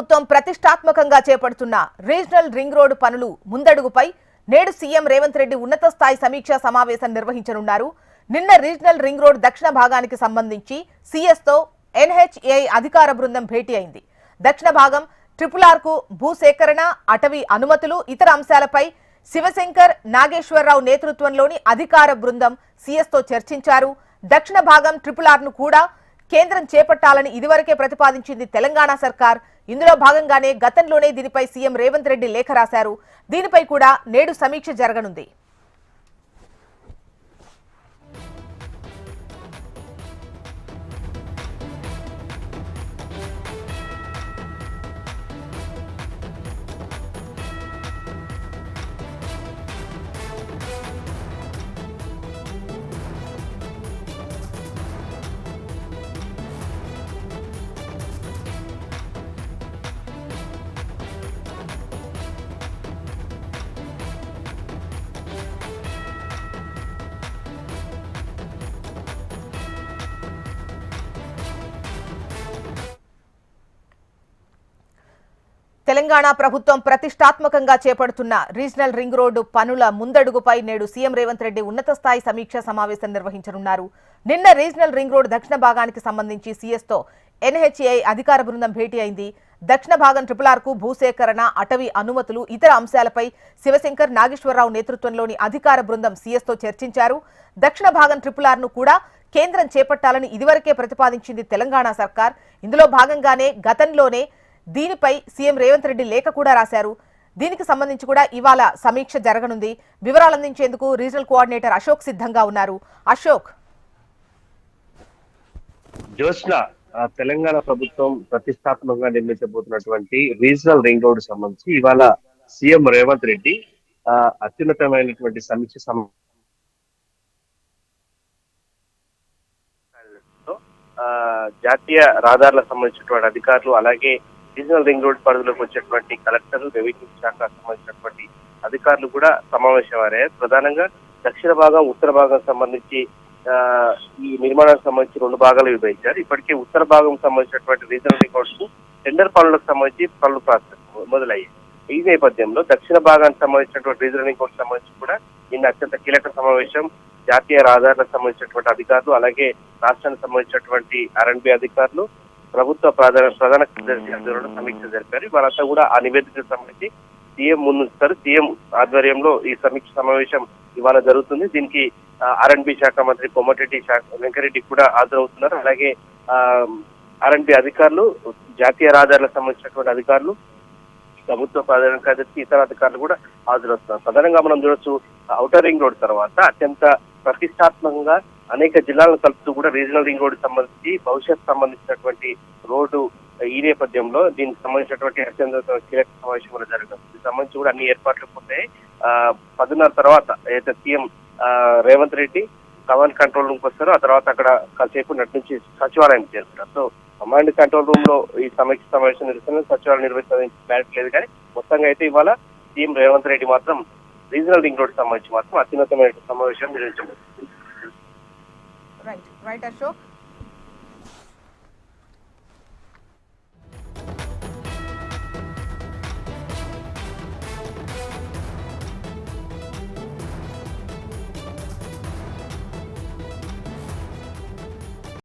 ప్రభుత్వం ప్రతిష్టాత్మకంగా చేపడుతున్న రీజనల్ రింగ్ రోడ్డు పనులు ముందడుగుపై నేడు సీఎం రేవంత్ రెడ్డి ఉన్నత స్థాయి సమీక్షా సమావేశం నిర్వహించనున్నారు. నిన్న రీజనల్ రింగ్ రోడ్ దక్షిణ భాగానికి సంబంధించి సీఎస్ తో ఎన్హెచ్ఏఐ అధికార బృందం భేటీ అయింది. దక్షిణ భాగం ట్రిపుల్ కు భూసేకరణ, అటవీ అనుమతులు, ఇతర అంశాలపై శివశంకర్, నాగేశ్వరరావు నేతృత్వంలోని అధికార బృందం సీఎస్ తో చర్చించారు. దక్షిణ భాగం ట్రిపుల్ ను కూడా కేంద్రం చేపట్టాలని ఇదివరకే ప్రతిపాదించింది తెలంగాణ సర్కార్. ఇందులో భాగంగానే గతంలోనే దీనిపై సీఎం రేవంత్ రెడ్డి లేఖ రాశారు. దీనిపై కూడా నేడు సమీక్ష జరగనుంది. తెలంగాణ ప్రభుత్వం ప్రతిష్టాత్మకంగా చేపడుతున్న రీజనల్ రింగ్ రోడ్డు పనుల ముందడుగుపై నేడు సీఎం రేవంత్ రెడ్డి ఉన్నత స్థాయి సమీక్షా సమావేశం నిర్వహించనున్నారు. నిన్న రీజనల్ రింగ్ రోడ్ దక్షిణ భాగానికి సంబంధించి సీఎస్ తో ఎన్హెచ్ఏఐ అధికార బృందం భేటీ అయింది. దక్షిణ భాగం ట్రిపుల్ కు భూసేకరణ, అటవీ అనుమతులు, ఇతర అంశాలపై శివశంకర్, నాగేశ్వరరావు నేతృత్వంలోని అధికార బృందం సీఎస్ తో చర్చించారు. దక్షిణ భాగం ట్రిపుల్ ను కూడా కేంద్రం చేపట్టాలని ఇదివరకే ప్రతిపాదించింది తెలంగాణ సర్కార్. ఇందులో భాగంగానే గతంలోనే దీనిపై సీఎం రేవంత్ రెడ్డి లేఖ కూడా రాశారు. దీనికి సంబంధించి కూడా ఇవాళ సమీక్ష జరగనుంది. వివరాలు అందించేందుకు రీజనల్ కోఆర్డినేటర్ అశోక్ సిద్ధంగా ఉన్నారు. అశోక్, జోష్న తెలంగాణ ప్రభుత్వం ప్రతిష్టాత్మకంగా నిర్మించబోతున్నటువంటి రీజనల్ రింగ్ రోడ్ సంబంధించి ఇవాళ సీఎం రేవంత్ రెడ్డి అత్యున్నతమైనటువంటి సమీక్ష జాతీయ రహదారులకు సంబంధించినటువంటి అధికారులు, అలాగే రీజనల్ రింగ్ రోడ్ పరిధిలోకి వచ్చేటువంటి కలెక్టర్లు, రెవెన్యూ శాఖకు సంబంధించినటువంటి అధికారులు కూడా సమావేశమయ్యారు. ప్రధానంగా దక్షిణ భాగం, ఉత్తర భాగం సంబంధించి ఈ నిర్మాణానికి సంబంధించి రెండు భాగాలు విభజించారు. ఇప్పటికే ఉత్తర భాగం సంబంధించినటువంటి రీజనల్ రింగ్ రోడ్స్ టెండర్ పనులకు సంబంధించి పనులు ప్రాసెస్ మొదలయ్యాయి. ఈ నేపథ్యంలో దక్షిణ భాగానికి సంబంధించినటువంటి రీజనల్ రింగ్ రోడ్ సంబంధించి కూడా నిన్న అత్యంత కీలక సమావేశం జాతీయ రహదారులకు సంబంధించినటువంటి అధికారులు, అలాగే రాష్ట్రానికి సంబంధించినటువంటి R&B అధికారులు, ప్రభుత్వ ప్రధాన కార్యదర్శి ఆధ్వర్యంలో సమీక్ష జరిపారు. వాళ్ళంతా కూడా ఆ నివేదికకు సంబంధించి సీఎం ముందుంచుతారు. సీఎం ఆధ్వర్యంలో ఈ సమీక్ష సమావేశం ఇవాళ జరుగుతుంది. దీనికి R&B శాఖ మంత్రి కోమటిరెడ్డి వెంకరెడ్డి కూడా హాజరవుతున్నారు. అలాగే R&B అధికారులు, జాతీయ రహదారులకు సంబంధించినటువంటి అధికారులు, ప్రభుత్వ ప్రధాన కార్యదర్శి, ఇతర అధికారులు కూడా హాజరవుతున్నారు. ప్రధానంగా మనం చూడొచ్చు, ఔటర్ రింగ్ రోడ్ తర్వాత అత్యంత ప్రతిష్టాత్మకంగా అనేక జిల్లాలను కలుపుతూ కూడా రీజనల్ రింగ్ రోడ్ సంబంధించి భవిష్యత్ సంబంధించినటువంటి రోడ్డు ఈ నేపథ్యంలో దీనికి సంబంధించినటువంటి అత్యంత కీలక సమావేశం కూడా జరగదు. దీనికి సంబంధించి కూడా అన్ని ఏర్పాట్లు పూర్తయి 10:30 తర్వాత అయితే CM Revanth Reddy command control room కి వస్తారు. ఆ తర్వాత అక్కడ కాసేపు నటి నుంచి సచివాలయం చేరుకుంటారు. సో కమాండ్ కంట్రోల్ రూమ్ లో ఈ సమీక్ష సమావేశం నిర్వహిస్తున్న సచివాలయం నిర్వహించడానికి లేదు. కానీ మొత్తంగా అయితే ఇవాళ సీఎం రేవంత్ రెడ్డి మాత్రం రీజనల్ రింగ్ రోడ్ సంబంధించి మాత్రం అత్యున్నతమైన సమావేశం నిర్వహించబోతుంది. రైట్ అశోక్.